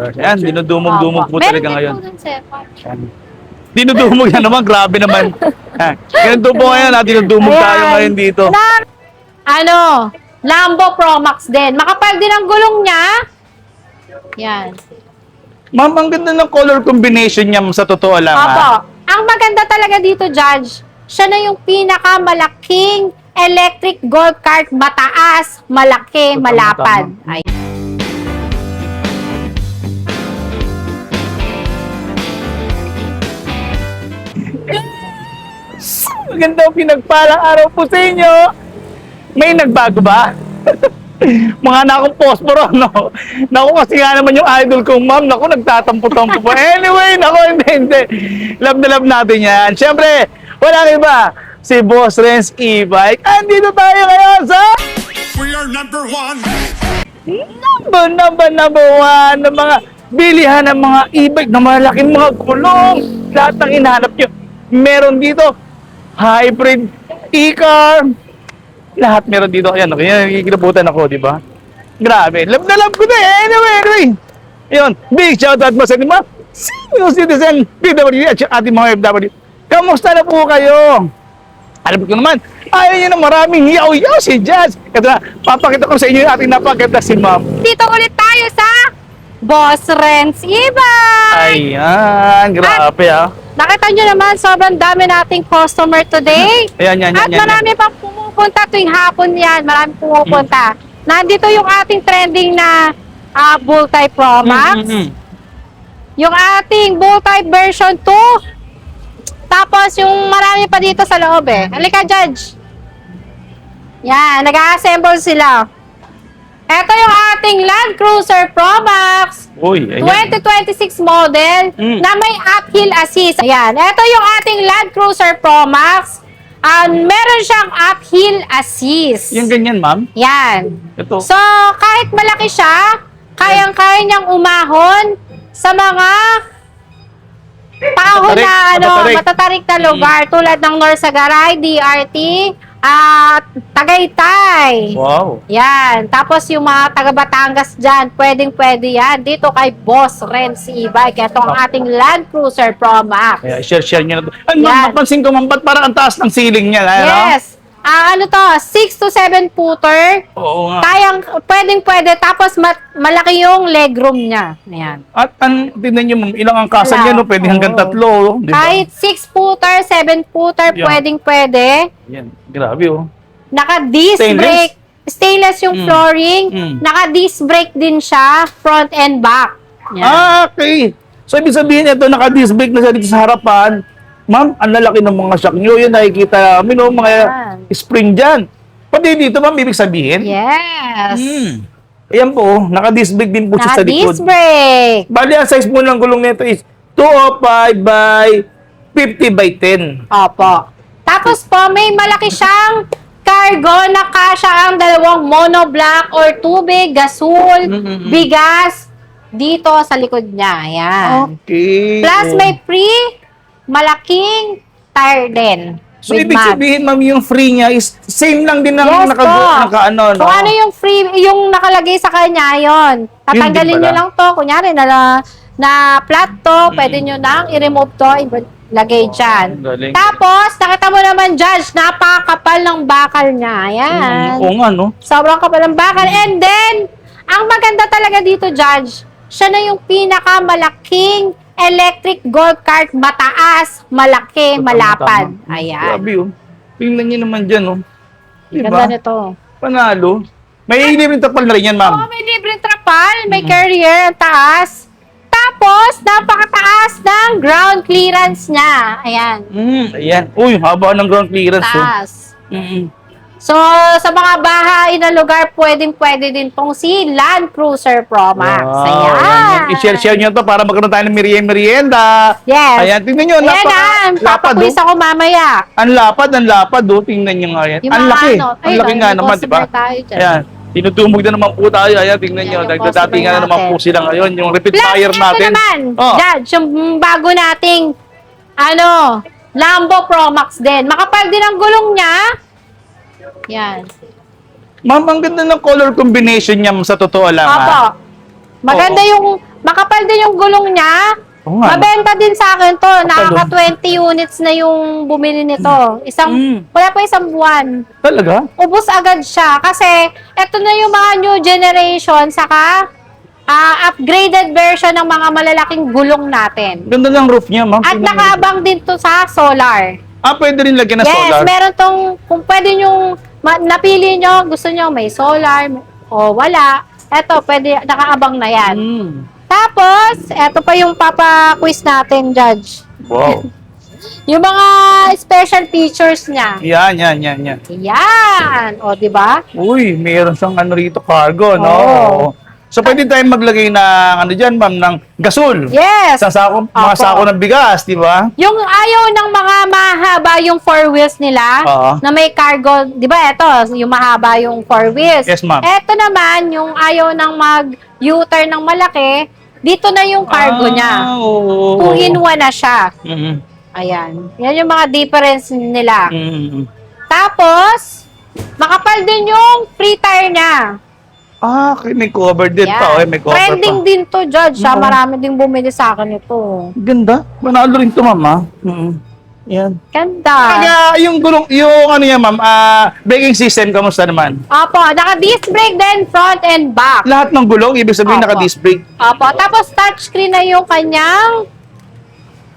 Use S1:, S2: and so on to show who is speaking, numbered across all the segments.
S1: Yan, dinudumog-dumog po talaga ngayon.
S2: Meron din po dun, sir.
S1: Yan. Dinudumog yan naman, grabe naman. Ganito po ngayon, dinudumog tayo ngayon dito.
S2: Ano, Lambo Pro Max din. Makapal din ang gulong niya. Yan.
S1: Ma'am, ang ganda ng color combination niya sa totoo lang.
S2: Opo. Ang maganda talaga dito, Judge, siya na yung pinakamalaking electric golf cart, mataas, malaki, malapad. Ay.
S1: Maganda pinagpalang araw po sa inyo. May nagbago ba? Mga anak kong posporo, no? Naku, kasi nga naman yung idol kong ma'am, naku, nagtatampo-tampo po. Anyway, naku, hindi. Love na love natin yan. Siyempre, walang iba, si Boss Renz E-Bike. Andito tayo ngayon sa...
S3: We are number one.
S1: Number one ng mga bilihan ng mga e-bike na malaking mga gulong. Lahat ng hinahanap nyo. Meron dito, hybrid, e-car, lahat meron dito. Ayan, kaya nakikilabutan ako, di ba? Grabe. Love na love ko na eh. Anyway. Ayun, big shoutout mo sa inyo mga senior citizen, PWD at ating mga FW. Kamusta na po kayo? Alam ko naman, ayaw nyo na maraming yaw-yaw si Jazz. Ito na, papakita ko sa inyo yung ating napaganda si Ma'am.
S2: Dito ulit tayo sa Boss Renz E-Bike.
S1: Ayan, grabe ah.
S2: Nakita nyo naman, sobrang dami nating customer today.
S1: Ayan.
S2: At marami pang pumupunta tuwing hapon yan. Marami pumupunta. Nandito yung ating trending na Bull-Type Pro Max. Yung ating Bull-Type version 2. Tapos yung marami pa dito sa loob eh. Halika, Judge. Yan, nag-a-assemble sila. Ito yung ating Land Cruiser Pro Max.
S1: Uy, ayan.
S2: 2026 model na may uphill assist. Ayan. Ito yung ating Land Cruiser Pro Max. Meron siyang uphill assist.
S1: Yung ganyan, ma'am?
S2: Yan.
S1: Ito.
S2: So, kahit malaki siya, kayang-kaya niyang umahon sa mga tao na matatarik na lugar tulad ng Norsagaray, DRT, at Tagaytay.
S1: Wow.
S2: Yan. Tapos yung mga taga Batangas dyan, pwedeng-pwede yan. Dito kay Boss Renz E-Bike. Ito ang ating Land Cruiser Pro Max.
S1: Yeah, share nyo na ito. Ay,
S2: Yan.
S1: ma'am, napansin ko, ma'am, ba't parang ang taas ng ceiling niya? Ano?
S2: Yes. Ano to? 6 to 7 footer.
S1: Oo nga.
S2: Pwedeng-pwede. Tapos malaki yung legroom niya. Ayan.
S1: At tingnan nyo, ma'am, ilang ang kasa niya, no? Pwede hanggang 3, oh. Di ba?
S2: Kahit 6 footer, 7 footer,
S1: Yeah.
S2: pwedeng-pwede.
S1: Yan, grabe, oh.
S2: Naka-disc
S1: Stainless?
S2: brake. Stainless yung flooring. Naka-disc brake din siya, front and back. Yan.
S1: Okay. So, ibig sabihin, ito, naka-disc brake na siya dito sa harapan. Ma'am, ang lalaki ng mga shock nyo. Yan, nakikita namin, oh, mga spring dyan. Pati dito, ma'am, ibig sabihin.
S2: Yes.
S1: Ayan po, oh, naka-disc brake din po siya sa likod.
S2: Naka-disc brake.
S1: Bali, ang size po ng gulong nito is 205 by 50 by 10.
S2: Opo. Tapos po, may malaki siyang cargo na kasya ang dalawang monoblock or tubig, gasol, bigas dito sa likod niya. Ayan.
S1: Okay.
S2: Plus, may free malaking tire din.
S1: So,
S2: with
S1: ibig
S2: mat.
S1: sabihin, ma'am, yung free niya is same lang din ng
S2: Yes po.
S1: naka-ano, no?
S2: Kung ano yung free, yung nakalagay sa kanya, yon. Tatanggalin
S1: Yun din
S2: nyo
S1: pala.
S2: lang to. Kunyari, na flat to, pwede nyo nang i-remove to, lagay dyan.
S1: Galing.
S2: Tapos, nakita mo naman, Judge, napakapal ng bakal niya. Ayan.
S1: Oo nga, no?
S2: Sobrang kapal ng bakal. And then, ang maganda talaga dito, Judge, siya na yung pinakamalaking electric golf cart, mataas, malaki, malapad. Ayan.
S1: Grabe, oh. Tingnan niyo naman dyan, oh.
S2: Ganda nito.
S1: Panalo. May libreng tapal na rin yan,
S2: Oo,
S1: ma'am.
S2: may libreng trapal, may carrier, ang taas. Tapos, napakataas ng ground clearance niya. Ayan.
S1: Ayan. Uy, haba ng ground clearance, oh.
S2: Taas.
S1: Mm-mm.
S2: So, sa mga bahay na lugar, pwedeng-pwede din tong si Land Cruiser Pro Max.
S1: Wow,
S2: Ayan.
S1: I-share nyo to para magkaroon tayo ng merienda.
S2: Yes.
S1: Ayan, tingnan nyo.
S2: Ayan na,
S1: Lapad,
S2: papapulis
S1: oh.
S2: ako mamaya.
S1: Ang lapad, oh. Tingnan nyo nga yan.
S2: Yung
S1: Ang
S2: mga
S1: laki.
S2: ano,
S1: Ang laki nga naman, di ba?
S2: tayo dyan.
S1: Ayan. Tinutubog na naman po tayo. Ayan, tingnan nyo.
S2: Ayan, yung
S1: Nagdadating na
S2: customer
S1: naman po
S2: natin.
S1: sila ngayon. Yung repeat
S2: Plus,
S1: tire
S2: ito
S1: natin.
S2: naman,
S1: Oh.
S2: Judge, yung bago nating, Lambo Pro Max din. Makapal din ang gulong niya. Yan.
S1: Ma'am, ang ganda ng color combination niya sa totoo lang.
S2: Opo.
S1: ha?
S2: Maganda
S1: Oo.
S2: yung Makapal din yung gulong niya.
S1: Oo nga.
S2: Mabenta din sa akin to.
S1: Kapal,
S2: Nakaka 20 units na yung bumili nito. Wala pa isang buwan.
S1: Talaga?
S2: Ubus agad siya. Kasi, eto na yung mga new generation, saka upgraded version ng mga malalaking gulong natin.
S1: Ganda ng roof niya, ma'am.
S2: At nakaabang din to sa solar.
S1: Pwede rin lagyan ng
S2: Yes,
S1: solar.
S2: meron tong, kung pwede nyo, napili nyo, gusto nyo may solar, o wala, eto, pwede, nakaabang na yan. Tapos, eto pa yung papa-quiz natin, Judge.
S1: Wow.
S2: Yung mga special features niya.
S1: Yan.
S2: Yan! O, di ba?
S1: Uy, mayroon siyang ano rito, cargo, no?
S2: Oo.
S1: So, pwede tayong maglagay ng, ano dyan, ma'am, ng gasol.
S2: Yes!
S1: Sa sako, mga
S2: Opo.
S1: sako ng bigas, di ba?
S2: Yung ayaw ng mga mahaba yung four wheels nila,
S1: Oo.
S2: na may cargo, di ba, eto, yung mahaba yung four wheels.
S1: Yes, ma'am.
S2: Eto naman, yung ayaw ng mag-U-turn ng malaki, dito na yung cargo niya.
S1: Oo.
S2: 2-in-1 na siya.
S1: Mhm.
S2: Ayan. Yan yung mga difference nila.
S1: Mhm.
S2: Tapos, makapal din yung free tire niya.
S1: Okay, may cover din pa. Okay, may cover
S2: Trending
S1: pa.
S2: din to, Judge.
S1: Oo.
S2: Marami din bumili sa akin ito.
S1: Ganda. Manalo rin to, ma'am, ha? Yan.
S2: Ganda.
S1: Kaya yung gulong, yung ano yan, ma'am, braking system, kamusta naman?
S2: Opo, naka-disc brake din, front and back.
S1: Lahat ng gulong, ibig sabihin
S2: Opo.
S1: naka-disc brake.
S2: Opo, tapos touchscreen na yung kanyang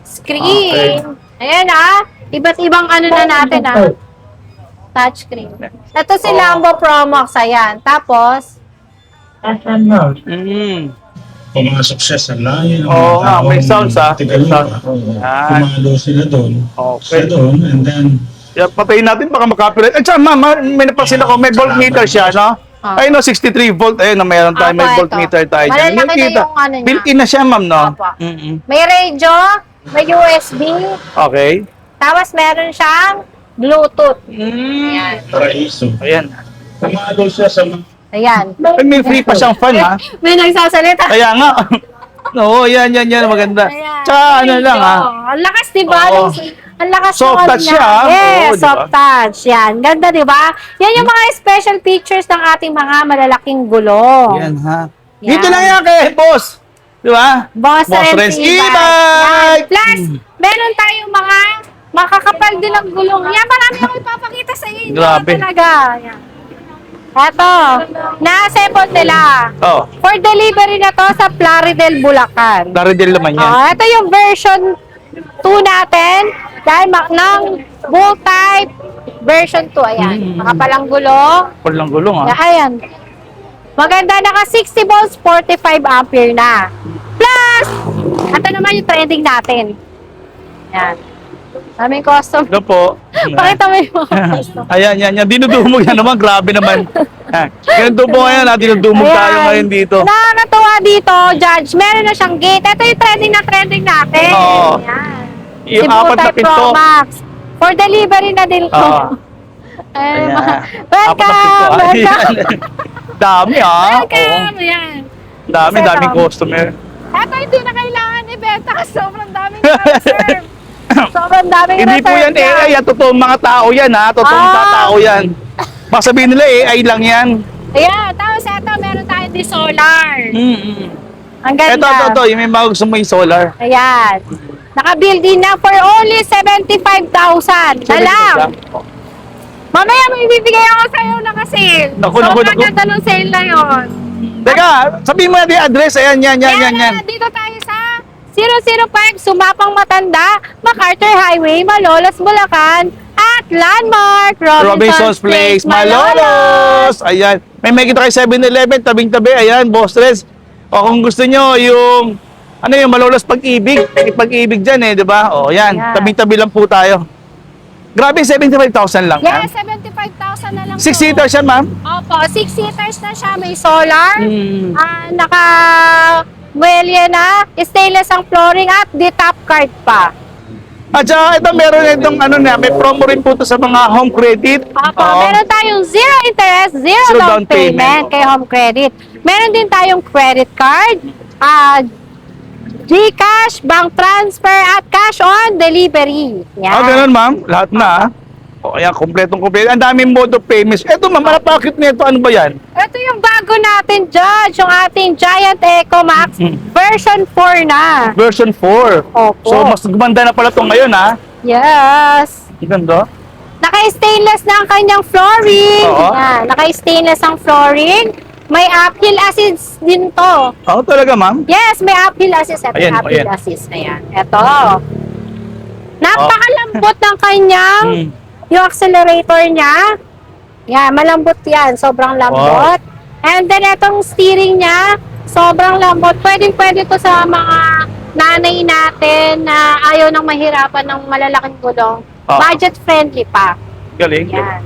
S2: screen. Ayan iba't ibang ano na natin touchscreen. Ito si Lambo Pro Max, ayan. Tapos,
S4: Pumasok siya sa line.
S1: Oo nga, may sounds,
S4: Tigal
S1: May sound. Yan.
S4: Pumalo sila doon.
S1: Okay.
S4: Siya doon, and then,
S1: Yeah, patayin natin, baka makapirate. At saka, ma'am, may napansin ako, may voltmeter siya, no?
S2: Ah.
S1: Ayun, no, 63 volt. Ayun, mayroon tayo, may
S2: Opo, ito.
S1: voltmeter tayo. dyan.
S2: Malalaki na
S1: Nakikita.
S2: yung ano niya.
S1: Built-in na siya, ma'am, no?
S2: Opo.
S1: Mm-mm.
S2: may radio, may USB,
S1: Okay.
S2: tapos meron siyang Bluetooth. Ayan.
S4: paraiso.
S1: Ayan.
S4: Pumalo siya sa mga
S2: Ayan.
S1: Ay, may free pa siyang fan, ha?
S2: May nagsasalita.
S1: Kaya nga. Oo, yan, maganda.
S2: Ayan.
S1: Tsaka, ano lang, ha?
S2: Ang lakas, di ba?
S1: Oo.
S2: Ang lakas
S1: Soft
S2: ng
S1: touch
S2: niya.
S1: siya, ah.
S2: Yes,
S1: Oo, di ba?
S2: soft touch. Yan. Ganda, di ba? Yan yung mga special features ng ating mga malalaking gulong.
S1: Yan, ha?
S2: Yan.
S1: Dito lang yan kay boss. Di ba?
S2: Boss Renz
S1: E-Bike.
S2: Yan. Plus, meron tayong mga makakapal din ang gulong. Yan, marami akong ipapakita sa inyo.
S1: Grabe.
S2: Talaga. Yan. Eto, na-assemble nila.
S1: Oh,
S2: For delivery na to sa Plaridel, Bulacan.
S1: Daridel naman yan.
S2: Ito yung version 2 natin. Dahil ng bull type version 2. Ayan. Makapalang gulong.
S1: Walang gulong, ha?
S2: Ayan. Maganda, naka 60 volts, 45 ampere na. Plus, ito naman yung trending natin. Ayan. Daming custom.
S1: Ito po.
S2: Pakita mo yung mga custom.
S1: Ayan. Dinudumog yan naman. Grabe naman. Ganito po ngayon, ha? Dinudumog tayo
S2: Ayan.
S1: ngayon dito.
S2: Nakakatuwa dito, Judge. Meron na siyang gate. Ito yung trending natin.
S1: Oo.
S2: Ayan.
S1: Yung
S2: Si
S1: apat na
S2: Butay
S1: pinto.
S2: Pro Max. For delivery na din to.
S1: Oo.
S2: Ay,
S1: Ayan. Apat na
S2: welcome!
S1: pinto.
S2: Welcome!
S1: Ayan. Dami, ha? Oo.
S2: Welcome! Ayan.
S1: Daming customer.
S2: Ito hindi na kailangan ibenta kasi sobrang daming reserve. Sobrang daming
S1: Hindi po yan AI, yan. Totoong mga tao yan, ha? Totoong mga tao yan. Baka sabihin nila, AI lang yan.
S2: Ayan, tapos ito, meron tayo di solar. Ang
S1: Ito,
S2: ganda.
S1: yung may mga gusto mo yung solar.
S2: Ayan. Naka-build-in na for only 75,000 na lang. Mamaya may bibigay ako sa'yo na kasi.
S1: Naku.
S2: Sobrang ganda ng sale na yun.
S1: Teka, sabihin mo natin yung address. Ayan.
S2: Dito tayo sa 005 Sumapang Matanda, MacArthur Highway, Malolos, Bulacan, at Landmark,
S1: Robinson's Place, Malolos. Ayan. May makita kayo 7-Eleven, tabing-tabi. Ayan, Boss Reds. O kung gusto nyo yung, yung Malolos Pag-ibig. May Pag-ibig dyan di ba? O, yan.
S2: Yan.
S1: Tabing-tabi lang po tayo. Grabe, 75,000 lang.
S2: Yes, 75,000 na lang.
S1: 6-seater siya, ma'am.
S2: Opo, 6-seaters na siya. May solar.
S1: Mm.
S2: Naka-muelya na. Stainless ang flooring at di top card pa.
S1: At saka ito, meron itong may promo rin po to sa mga home credit.
S2: Opo,
S1: Oo.
S2: meron tayong zero interest, zero
S1: Zero
S2: down
S1: down payment.
S2: payment kay home credit. Meron din tayong credit card, GCash, bank transfer, at cash on delivery. Yan.
S1: Ganun, ma'am. Lahat na. O, ayan, kompletong-kompleto. Ang daming mode of payments. Eto, ma'am, napakit nito. Ano ba yan?
S2: Ito yung bago natin, Judge, yung ating Giant Eco Max version 4 na.
S1: Version 4.
S2: Opo.
S1: So, mas gumanda na pala ito ngayon, ha?
S2: Yes.
S1: Ang ganda.
S2: Naka-stainless na ang kanyang flooring.
S1: Oo.
S2: Yan, naka-stainless ang flooring. May uphill assist din to.
S1: Oo, talaga, ma'am.
S2: Yes, may uphill assist. Ito,
S1: Ayan,
S2: uphill
S1: ayan.
S2: assist na yan. Ito. Napakalambot ng kanyang yung accelerator niya. Yan, malambot yan. Sobrang lambot. And then, itong steering niya, sobrang lambot. Pwede to sa mga nanay natin na ayaw nang mahirapan ng malalaking gulong. Budget friendly pa.
S1: Galing.
S2: Yan.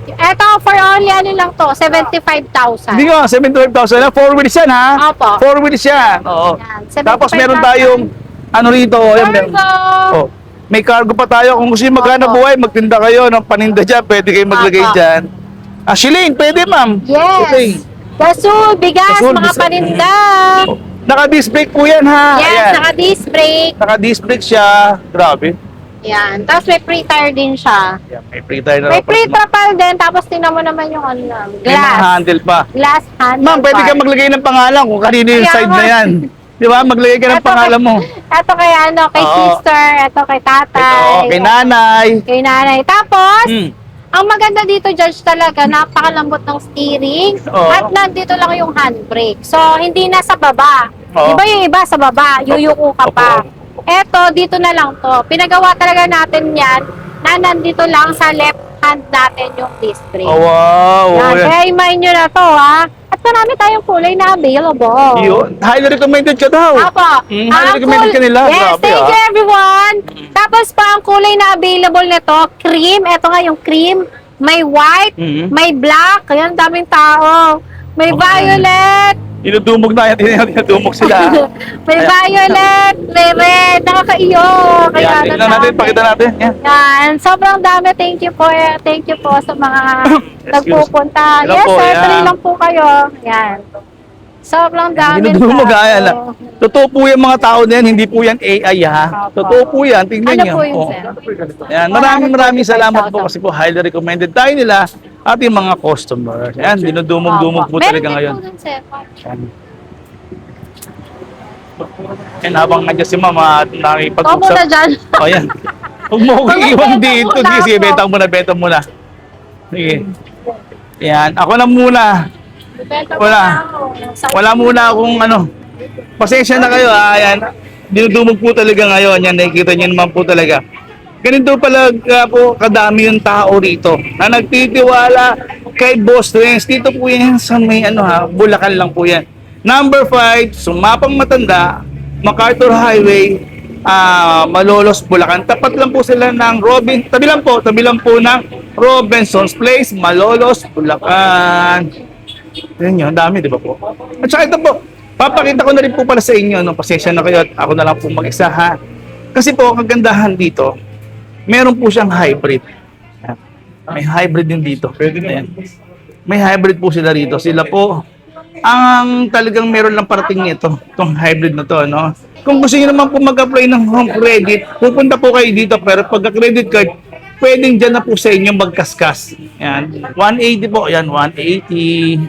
S2: Ito, for only ano lang to, 75,000.
S1: Hindi nga, 75,000 na. 4 wheels yan, ha?
S2: Opo.
S1: 4 wheels yan. Oo.
S2: Yan,
S1: Tapos meron
S2: 75,000.
S1: tayong, ano rito, ayan, meron.
S2: Cargo.
S1: Oh, may cargo pa tayo. Kung gusto nyo maghanap
S2: Opo.
S1: buhay, magtinda kayo ng paninda dyan. Pwede kayo maglagay
S2: Opo.
S1: dyan. Ah, shilling, pwede, ma'am.
S2: Yes.
S1: Okay.
S2: Gasol, bigas,
S1: Gasol,
S2: mga
S1: bigas.
S2: paninda.
S1: Oh, naka-disc brake po yan, ha?
S2: Yes,
S1: Ayan.
S2: naka-disc brake.
S1: Naka-disc brake siya. Grabe.
S2: Yan. Tapos may pre-tire din siya.
S1: Ayan, may free tire na.
S2: May pre-trapal din. Tapos tingnan mo naman yung ano,
S1: May mga
S2: glass.
S1: handle pa.
S2: Glass handle.
S1: Ma'am, pwede ka
S2: bar.
S1: maglagay ng pangalan kung kanino yung
S2: Kaya
S1: side na
S2: nga.
S1: yan. Di ba? Maglagay ka ng
S2: Ito
S1: pangalan mo.
S2: Ito kay ano, kay
S1: Oo.
S2: sister. Ito kay tatay.
S1: Ito, kay nanay.
S2: Kay nanay. Tapos,
S1: Hmm.
S2: ang maganda dito, Judge, talaga, napakalambot ng steering.
S1: Oo.
S2: At nandito lang yung handbrake. So, hindi na sa baba.
S1: Oo.
S2: Iba yung iba sa baba, yuyuko ka pa.
S1: Opo.
S2: Eto, dito na lang to. Pinagawa talaga natin yan na nandito lang sa left hand natin yung disc brake.
S1: Oh, wow.
S2: Yan,
S1: Yan.
S2: kaya i-mind nyo na to, ha? At marami tayong kulay na available.
S1: Yun. Highly recommended ka daw.
S2: Apo.
S1: highly
S2: Ang
S1: recommended ka nila.
S2: Yes,
S1: Grabe,
S2: thank
S1: ah.
S2: you everyone. Tapos pa ang kulay na available nito, cream. Ito nga yung cream. May white,
S1: Mhm.
S2: may black. Ayan, daming tao. May
S1: Okay.
S2: violet.
S1: Inudumog na yan. Inudumog sila.
S2: May
S1: Ayan.
S2: violet, may red. Nakakaiyo. Kaya
S1: Ayan, tignan natin. Pakita natin. Yan.
S2: Yan. Sobrang dami. Thank you po. Thank you po sa mga nagpupunta.
S1: Hello
S2: Yes,
S1: po,
S2: sir.
S1: yan.
S2: Tuloy lang po kayo. Yan. Sobrang dami.
S1: Inudumog. Ayan.
S2: tao.
S1: Totoo po yung mga tao na yan. Hindi po yan AI, ha?
S2: Opo.
S1: Totoo po yan. Tingnan
S2: Ano
S1: nyo.
S2: po yun,
S1: Oh.
S2: sir?
S1: Ayan, maraming salamat po kasi po highly recommended tayo nila ating mga customers. Ayan, dinudumog-dumog po
S2: Meron
S1: talaga
S2: din
S1: ngayon.
S2: po dun, sir.
S1: Ayan. Ayan, habang nandiyan si Mama at
S2: Opo na
S1: nakipag-usap.
S2: dyan.
S1: O, ayan. Huwag mo kong iwan dito.
S2: Muna
S1: Sige,
S2: ako.
S1: benta mo na. Sige. Ayan, ako na muna. Wala. Wala muna akong ano. Pasensya na kayo, ha. Ayan. Dinudumog po talaga ngayon. Yan, nakikita niyo naman po talaga. Ganito pala po kadami yung tao rito na nagtitiwala kay Boss Renz. Dito po yan sa may ano ha, Bulacan lang po yan. Number 5, Sumapang Matanda, MacArthur Highway, Malolos, Bulacan. Tapat lang po sila ng tabi lang po ng Robinson's Place, Malolos, Bulacan. Yan yun, dami, di ba po? At saka ito po, papakita ko na rin po pala sa inyo, no? Pasensya na kayo at ako na lang po mag-isa, ha? Kasi po, ang kagandahan dito, meron po siyang hybrid. Ayan. May hybrid din dito. Ayan. May hybrid po sila rito. Sila po, ang talagang meron lang parating nito, itong hybrid na to, no? Kung gusto niyo naman po mag-apply ng home credit, pupunta po kayo dito, pero pagka-credit card, pwedeng dyan na po sa inyo magkaskas. Ayan. 180 po. Ayan, 180. Eh,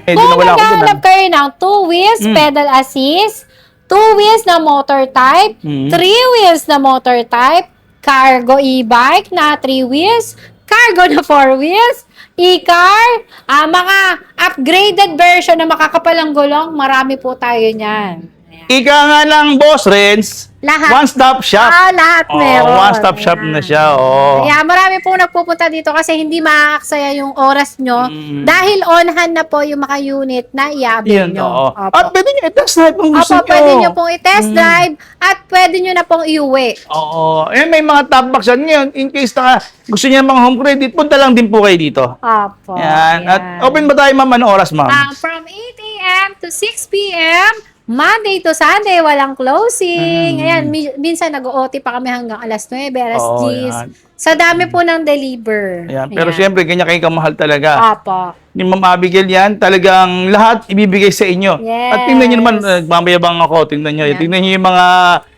S1: di
S2: Kung
S1: nawala ko dun,
S2: naghahanap kayo ng 2 wheels, pedal assist, 2 wheels na motor type, 3 wheels na motor type, cargo e-bike na 3 wheels, cargo na 4 wheels, e-car, mga upgraded version na makakapalang gulong, marami po tayo niyan.
S1: Ika nga lang, Boss Renz.
S2: Lahat.
S1: One-stop shop.
S2: Lahat meron.
S1: One-stop shop na siya.
S2: Kaya marami po nagpupunta dito kasi hindi maaaksaya yung oras nyo dahil on-hand na po yung mga unit na i-avail
S1: Yan,
S2: nyo.
S1: oo.
S2: Opo.
S1: At pwede nyo i-test drive kung gusto
S2: Opo,
S1: nyo.
S2: pwede nyo pong i-test drive at pwede nyo na pong iuwi.
S1: Oo. Eh, may mga top box yan ngayon. In case na gusto niya mga home credit, punta lang din po kayo dito.
S2: Opo.
S1: Yan. At open ba tayo, ma'am? Anong oras, ma'am?
S2: From 8 a.m. to 6 p.m., Monday to Sunday, walang closing. Ayan, minsan nag-OT pa kami hanggang alas 9, alas
S1: Oo,
S2: 10.
S1: yan.
S2: Sa dami po ng deliver.
S1: Ayan. Pero
S2: Ayan.
S1: siyempre, ganyan kayo kamahal talaga.
S2: Opo.
S1: Ni Ma'am Abigail yan, talagang lahat ibibigay sa inyo.
S2: Yes.
S1: At tingnan nyo naman, nagmamayabang ako, tingnan nyo.
S2: Ayan.
S1: Tingnan nyo yung mga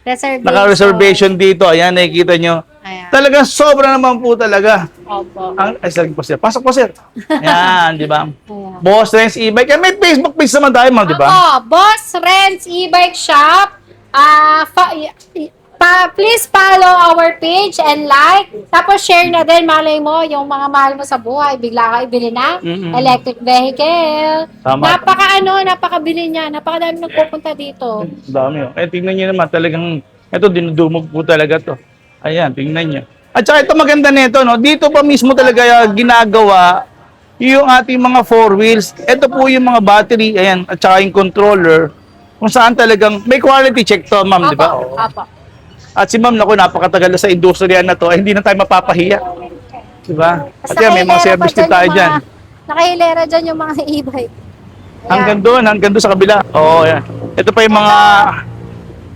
S2: Reservation.
S1: naka-reservation dito. Ayan, nakikita nyo.
S2: Ayan.
S1: Talagang sobra naman po talaga.
S2: Opo.
S1: Ay, sige po sir. Pasok po sir. Yan, di ba?
S2: Ayan.
S1: Boss Renz E-Bike. Yan, may Facebook page naman tayo, ma'am, di ba?
S2: Ako, Boss Renz E-Bike Shop. Please follow our page and like. Tapos share na din, malay mo, yung mga mahal mo sa buhay. Bigla ka ibili ng electric vehicle.
S1: Tama.
S2: Napakabili niya. Napakadami nagpupunta dito.
S1: Dami. Oh. Eh, tingnan nyo naman, talagang, ito, dinudumog po talaga to. Ayan, tingnan nyo. At saka ito maganda nito, no? Dito pa mismo talaga ginagawa yung ating mga four wheels. Ito po yung mga battery, ayan, at saka yung controller. Kung saan talagang, may quality check to, ma'am, di ba?
S2: Apo, apo.
S1: At si ma'am, naku, napakatagal na sa industriya na to, ay hindi na tayo mapapahiya. Di ba? At yan, may mga service din tayo dyan.
S2: Nakahilera dyan yung mga e-bike.
S1: Hanggang doon sa kabila. Oo, yan. Ito pa yung mga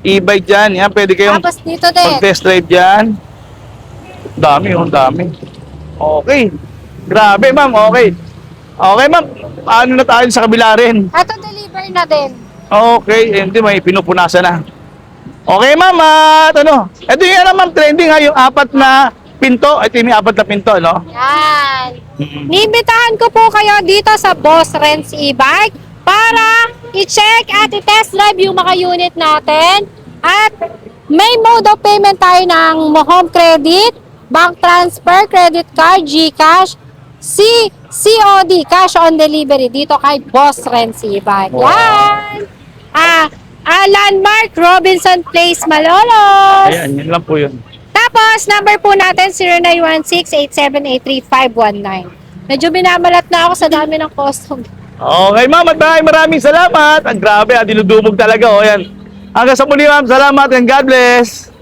S1: e-bike dyan. Yan, pwede kayong
S2: Tapos dito din.
S1: mag-test drive dyan. Dami, dami. Okay. Grabe, ma'am. Okay. Okay, ma'am. Paano na tayo sa kabila rin?
S2: Ito deliver na din.
S1: Okay. Hindi, may pinupunasan na. Okay, ma'am. At ano? Ito yung ma'am, trending ha. Yung 4 na pinto. Ito yung 4 na pinto, no?
S2: Yan. Niimbitahan ko po kayo dito sa Boss Renz E-Bike para i-check at i-test drive yung mga unit natin. At may mode of payment tayo ng home credit, bank transfer, credit card, GCash, COD, cash on delivery dito kay Boss Renz E-Bike.
S1: Wow.
S2: Yan. Landmark Robinson Place, Malolos.
S1: Ayan, yun lang po yun.
S2: Tapos, number po natin, 0916-878-3519. Medyo binamalat na ako sa dami ng custom.
S1: Okay, ma'am. At maraming salamat. Ang grabe, dinudumog talaga. O, yan. Hanggang sa muli, ma'am. Salamat and God bless.